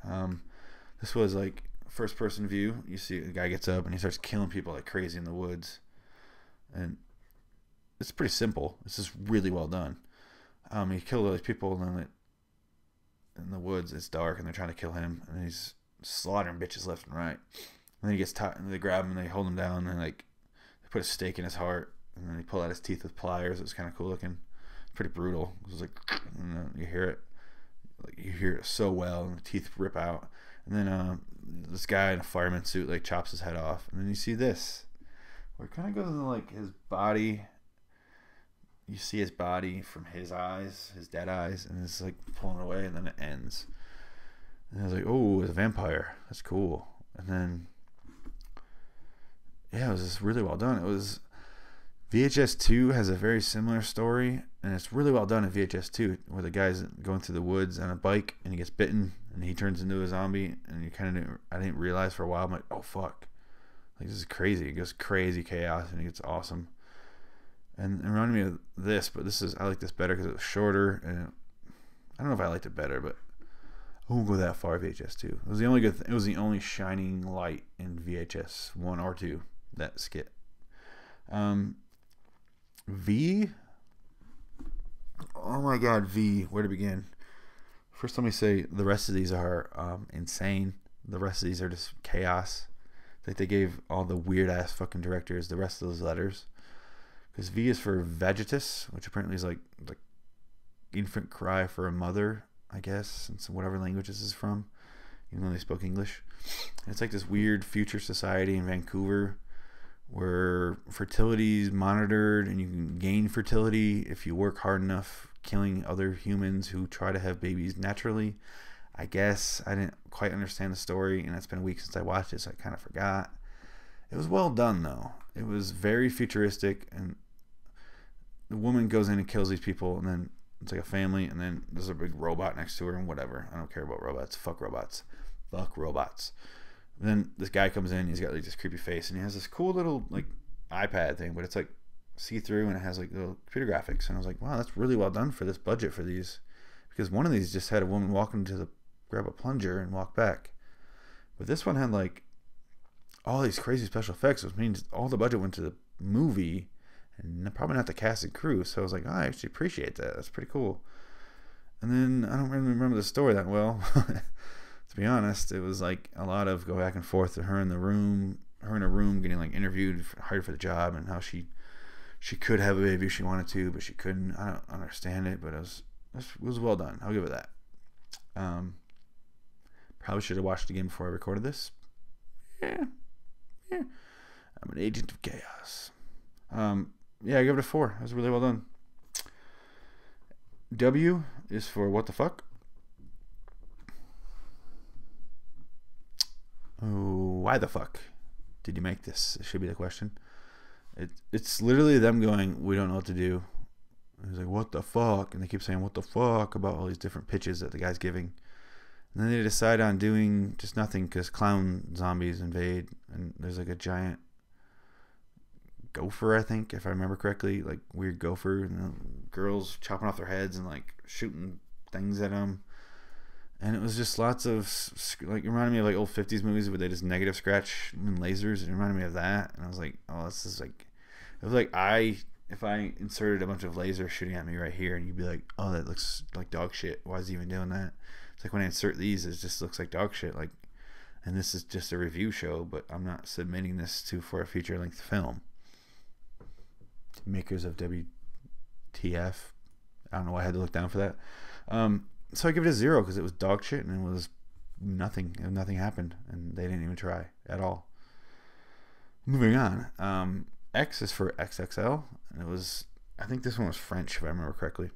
This was like first person view. You see the guy gets up and he starts killing people like crazy in the woods. And it's pretty simple. It's just really well done. He killed all these people, and then in the woods it's dark and they're trying to kill him, and he's slaughtering bitches left and right. And then he gets tied, and they grab him and they hold him down, and they put a stake in his heart, and then they pull out his teeth with pliers. It was kind of cool looking. It's pretty brutal. It was like, you hear it, like you hear it so well, and the teeth rip out. And then this guy in a fireman suit like chops his head off, and then you see this, where it kind of goes into like his body. You see his body from his eyes, his dead eyes, and it's like pulling away, and then it ends. And I was like, oh, it's a vampire. That's cool. And then, yeah, it was just really well done. It was VHS 2 has a very similar story, and it's really well done in VHS 2, where the guy's going through the woods on a bike, and he gets bitten, and he turns into a zombie, and I didn't realize for a while. I'm like, oh fuck, like this is crazy. It goes crazy chaos, and it gets awesome. And it reminded me of this, but I like this better because it was shorter, and I don't know if I liked it better, but I won't go that far. VHS 2. It was the only it was the only shining light in VHS 1 or 2. That skit. V. Oh my God, V. Where to begin? First, let me say the rest of these are insane. The rest of these are just chaos. Like they gave all the weird ass fucking directors the rest of those letters. Because V is for vegetus, which apparently is like infant cry for a mother, I guess, in whatever language this is from, even though they spoke English. And it's like this weird future society in Vancouver where fertility is monitored, and you can gain fertility if you work hard enough killing other humans who try to have babies naturally. I guess I didn't quite understand the story, and it's been a week since I watched it, so I kind of forgot. It was well done, though. It was very futuristic, and the woman goes in and kills these people, and then it's like a family, and then there's a big robot next to her, and whatever. I don't care about robots. Fuck robots. Fuck robots. And then this guy comes in, he's got like this creepy face, and he has this cool little like iPad thing, but it's like see-through, and it has like little computer graphics. And I was like, wow, that's really well done for this budget for these. Because one of these just had a woman walk into grab a plunger and walk back. But this one had like all these crazy special effects, which means all the budget went to the movie and probably not the cast and crew. So I was like, oh, I actually appreciate that. That's pretty cool. And then I don't really remember the story that well. To be honest, it was like a lot of go back and forth to her in a room getting like interviewed, hired for the job, and how she could have a baby if she wanted to, but she couldn't. I don't understand it, but it was well done. I'll give it that. Probably should have watched the game before I recorded this. Yeah. I'm an agent of chaos. Yeah, I give it a 4. It was really well done. W is for what the fuck? Oh, why the fuck did you make this? It should be the question. It's literally them going, we don't know what to do. And he's like, what the fuck? And they keep saying, what the fuck, about all these different pitches that the guy's giving. And then they decide on doing just nothing because clown zombies invade, and there's like a giant gopher, I think, if I remember correctly, like weird gopher, and the girls chopping off their heads and like shooting things at them. And it was just lots of, like, it reminded me of like old 50s movies where they just negative scratch and lasers. It reminded me of that. And I was like, oh, this is like, it was like if I inserted a bunch of lasers shooting at me right here, and you'd be like, oh, that looks like dog shit. Why is he even doing that? It's like when I insert these, it just looks like dog shit. Like, and this is just a review show, but I'm not submitting this for a feature-length film. Makers of WTF. I don't know why I had to look down for that. So I give it a 0 because it was dog shit, and it was nothing. Nothing happened, and they didn't even try at all. Moving on. X is for XXL, and it was, I think this one was French, if I remember correctly.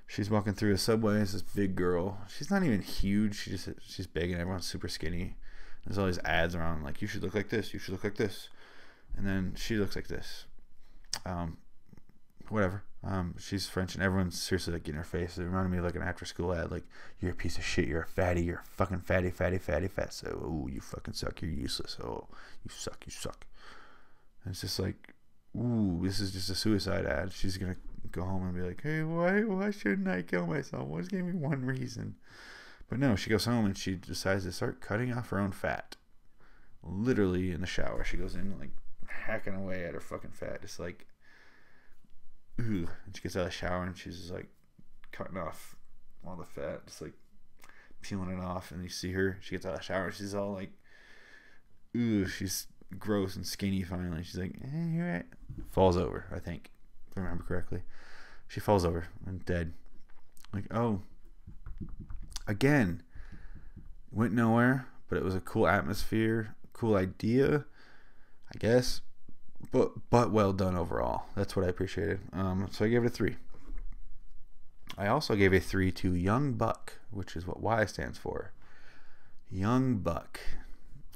She's walking through a subway. It's this big girl. She's not even huge. She's big, and everyone's super skinny. There's all these ads around like, you should look like this. You should look like this. And then she looks like this. whatever. She's French, and everyone's seriously like getting her face. It reminded me of like an after-school ad, like, "You're a piece of shit. You're a fatty. You're a fucking fatty, fatty, fatty, fat. So, ooh, you fucking suck. You're useless. Oh, you suck. You suck." And it's just like, ooh, this is just a suicide ad. She's gonna go home and be like, "Hey, why shouldn't I kill myself? Just give me one reason." But no, she goes home and she decides to start cutting off her own fat. Literally in the shower, she goes in like hacking away at her fucking fat, just like, ooh. And she gets out of the shower and she's just like cutting off all the fat, just like peeling it off. And you see her, she gets out of the shower and she's all like, ooh, she's gross and skinny finally. She's like, you're right. Falls over, I think, if I remember correctly. She falls over and dead. Like, oh, again, went nowhere, but it was a cool atmosphere, cool idea, I guess. But well done overall. That's what I appreciated. So I gave it a 3. I also gave a 3 to Young Buck, which is what Y stands for. Young Buck.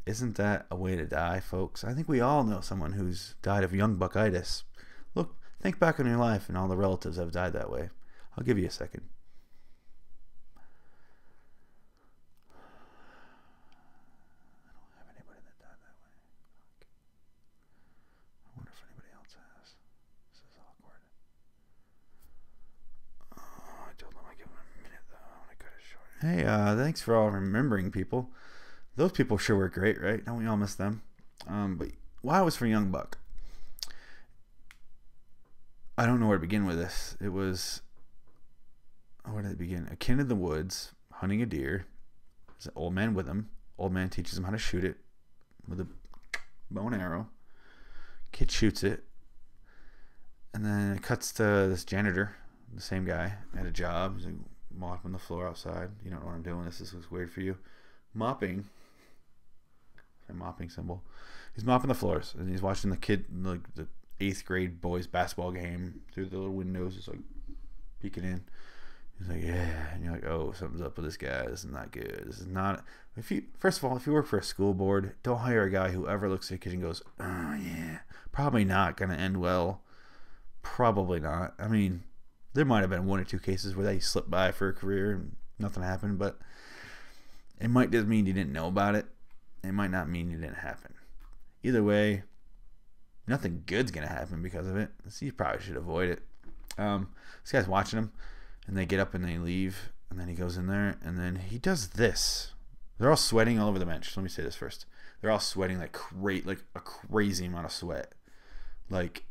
Isn't that a way to die, folks? I think we all know someone who's died of young buckitis. Look, think back on your life and all the relatives that have died that way. I'll give you a second. I don't have anybody that died that way. I wonder if anybody else has. This is awkward. Oh, I told them I'd give them a minute, though. I want to cut it short. Hey, thanks for all remembering people. Those people sure were great, right? Don't we all miss them? But why was for Young Buck? I don't know where to begin with this. It was, where did it begin? A kid in the woods hunting a deer. There's an old man with him. Old man teaches him how to shoot it with a bow and arrow. Kid shoots it. And then it cuts to this janitor, the same guy, at a job. He's like mopping the floor outside. You don't know what I'm doing. This looks weird for you. Mopping. A mopping symbol. He's mopping the floors and he's watching the kid, like the 8th grade boys basketball game through the little windows. Just like peeking in. He's like, yeah, and you're like, oh, something's up with this guy. This is not good. This is not. First of all, if you work for a school board, don't hire a guy who ever looks at a kid and goes, oh yeah, probably not gonna end well. Probably not. I mean, there might have been 1 or 2 cases where they slipped by for a career and nothing happened, but it might just mean you didn't know about it. It might not mean it didn't happen. Either way, nothing good's going to happen because of it. So you probably should avoid it. This guy's watching him, and they get up and they leave, and then he goes in there, and then he does this. They're all sweating all over the bench. Let me say this first. They're all sweating like a crazy amount of sweat. Like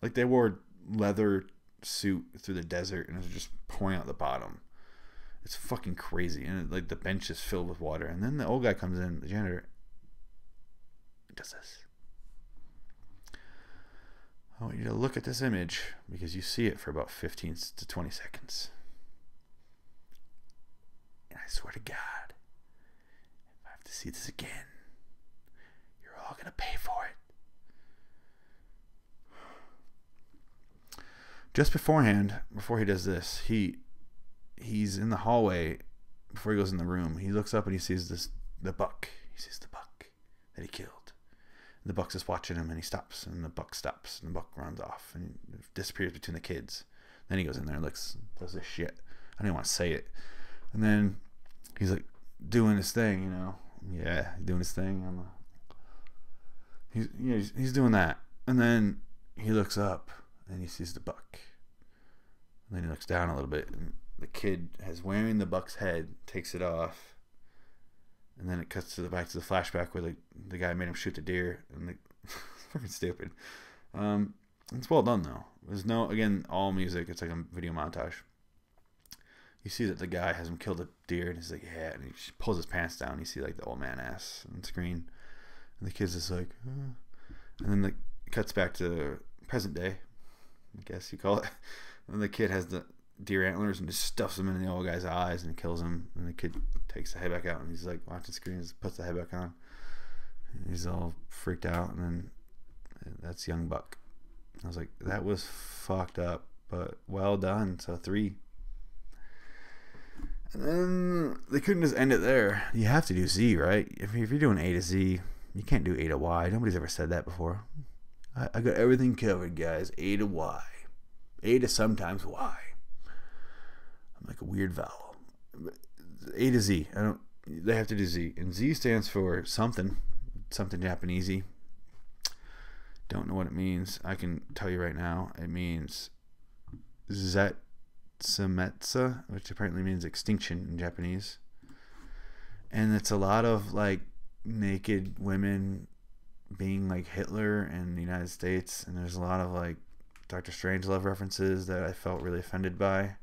they wore leather suit through the desert, and it was just pouring out the bottom. It's fucking crazy. And like the bench is filled with water. And then the old guy comes in, the janitor, does this. I want you to look at this image because you see it for about 15 to 20 seconds. And I swear to God, if I have to see this again, you're all going to pay for it. Just beforehand, before he does this, he's in the hallway before he goes in the room. He looks up and he sees the buck. He sees the buck that he killed. And the buck's just watching him, and he stops, and the buck stops, and the buck runs off and disappears between the kids. Then he goes in there and does this shit. I don't even want to say it. And then he's like doing his thing, you know. Yeah, doing his thing. He's doing that. And then he looks up and he sees the buck. And then he looks down a little bit, and the kid has wearing the buck's head, takes it off, and then it cuts back to the flashback where the guy made him shoot the deer, and it's fucking stupid. It's well done though. There's again, all music. It's like a video montage. You see that the guy has him kill the deer, and he's like, yeah, and he pulls his pants down. You see like the old man ass on the screen, and the kid's just like, and then it cuts back to present day, I guess you call it. And the kid has the deer antlers and just stuffs them in the old guy's eyes and kills him. And the kid takes the head back out, and he's like watching screens, puts the head back on. He's all freaked out, and then that's Young Buck. I was like, that was fucked up, but well done. So 3. And then they couldn't just end it there. You have to do Z, right? If you're doing A to Z, you can't do A to Y. Nobody's ever said that before. I got everything covered, guys. A to Y. A to sometimes Y. I'm like a weird vowel. A to Z. They have to do Z. And Z stands for something Japanesey. Don't know what it means. I can tell you right now. It means Zetsumetsu, which apparently means extinction in Japanese. And it's a lot of like naked women being like Hitler in the United States. And there's a lot of like Dr. Strangelove references that I felt really offended by.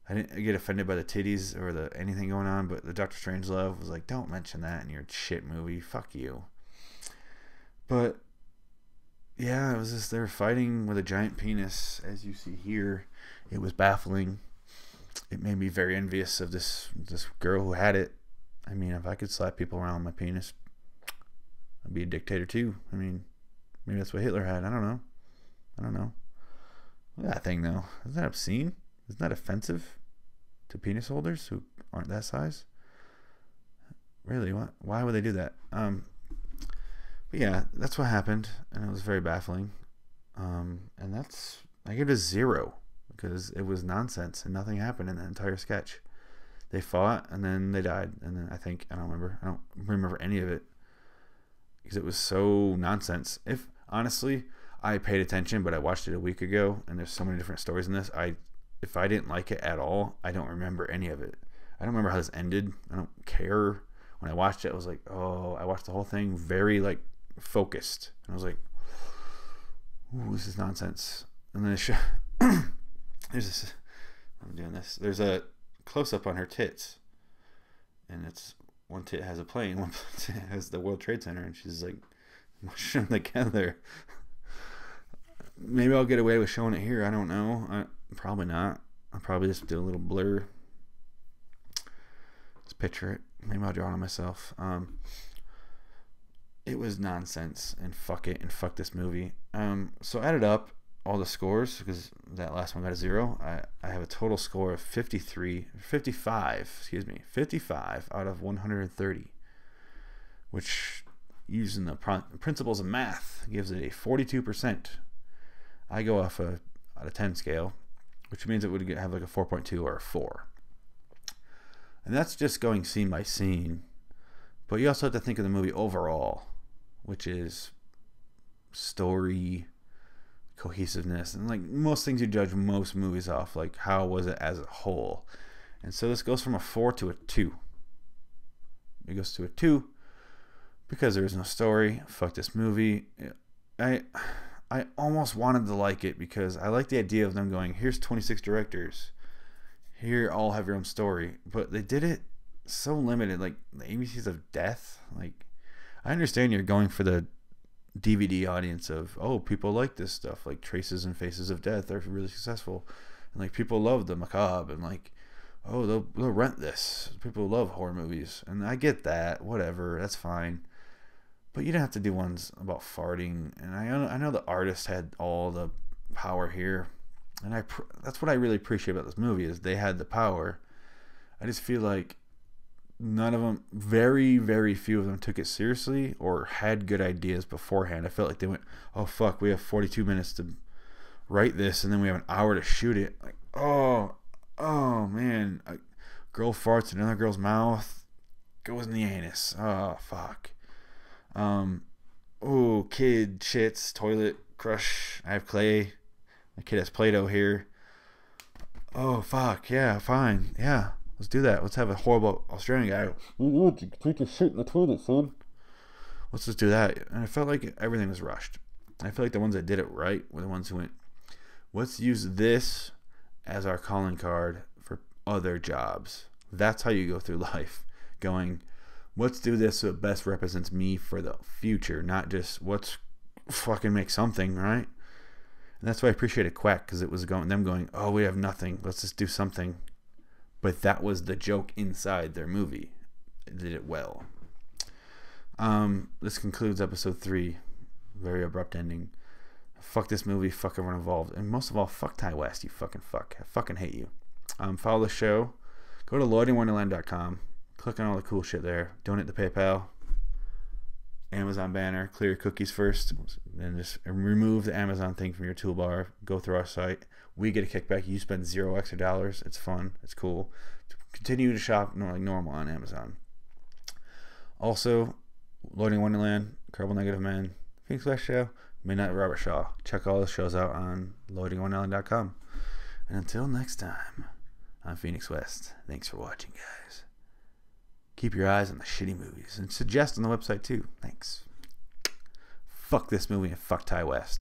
I didn't get offended by the titties or the anything going on, but the Dr. Strangelove was like, don't mention that in your shit movie. Fuck you. But yeah, it was just, they were fighting with a giant penis, as you see here. It was baffling. It made me very envious of this girl who had it. I mean, if I could slap people around with my penis, I'd be a dictator too. I mean, maybe that's what Hitler had. I don't know. Look at that thing, though. Isn't that obscene? Isn't that offensive to penis holders who aren't that size? Really? What? Why would they do that? But yeah, that's what happened, and it was very baffling. And I give it a 0 because it was nonsense and nothing happened in the entire sketch. They fought and then they died, and then I don't remember any of it because it was so nonsense. If honestly, I paid attention, but I watched it a week ago, and there's so many different stories in this. If I didn't like it at all, I don't remember any of it. I don't remember how this ended. I don't care. When I watched it, I was like, oh, I watched the whole thing very like focused, and I was like, ooh, this is nonsense. And then I'm doing this. There's a close up on her tits, and it's one tit has a plane, one tit has the World Trade Center, and she's like mushing them together. Maybe I'll get away with showing it here. I don't know. Probably not. I'll probably just do a little blur. Let's picture it. Maybe I'll draw it on myself. It was nonsense, and fuck it, and fuck this movie. So I added up all the scores because that last one got a 0. I have a total score of 55 out of 130, which, using the principles of math, gives it a 42%. I go off a out of 10 scale, which means it would have like a 4.2 or a 4. And that's just going scene by scene. But you also have to think of the movie overall, which is story, cohesiveness, and like most things you judge most movies off, like how was it as a whole. And so this goes from a 4 to a 2. It goes to a 2 because there is no story. Fuck this movie. I almost wanted to like it because I like the idea of them going, here's 26 directors. Here, all have your own story. But they did it so limited. Like, the ABCs of death. Like, I understand you're going for the DVD audience of, oh, people like this stuff. Like, Traces and Faces of Death. They're really successful. And, like, people love the macabre. And, like, oh, they'll rent this. People love horror movies. And I get that. Whatever. That's fine. But you don't have to do ones about farting. And I know the artist had all the power here. And that's what I really appreciate about this movie is they had the power. I just feel like none of them, very, very few of them took it seriously or had good ideas beforehand. I felt like they went, oh, fuck, we have 42 minutes to write this, and then we have an hour to shoot it. Like, oh, man. A girl farts in another girl's mouth, goes in the anus. Oh, fuck. Oh, kid shits, toilet, crush, I have clay. My kid has Play-Doh here. Oh, fuck, yeah, fine, yeah. Let's do that. Let's have a horrible Australian guy. You take your shit in the toilet, son. Let's just do that. And I felt like everything was rushed. I feel like the ones that did it right were the ones who went, let's use this as our calling card for other jobs. That's how you go through life. Going, let's do this so it best represents me for the future, not just let's fucking make something, right? And that's why I appreciated Quack, because it was them going, oh, we have nothing. Let's just do something. But that was the joke inside their movie. They did it well. This concludes episode 3. Very abrupt ending. Fuck this movie. Fuck everyone involved. And most of all, fuck Ty West, you fucking fuck. I fucking hate you. Follow the show. Go to loiteringwonderland.com. Click on all the cool shit there. Donate to PayPal. Amazon banner, clear your cookies first, and just remove the Amazon thing from your toolbar. Go through our site. We get a kickback. You spend $0 extra. It's fun. It's cool. Continue to shop like normal on Amazon. Also, Loitering in Wonderland, Carbon Negative Man, Phoenix West Show, Midnight Robert Shaw. Check all the shows out on loiteringinwonderland.com. And until next time, I'm Phoenix West. Thanks for watching, guys. Keep your eyes on the shitty movies and suggest on the website too. Thanks. Fuck this movie and fuck Ty West.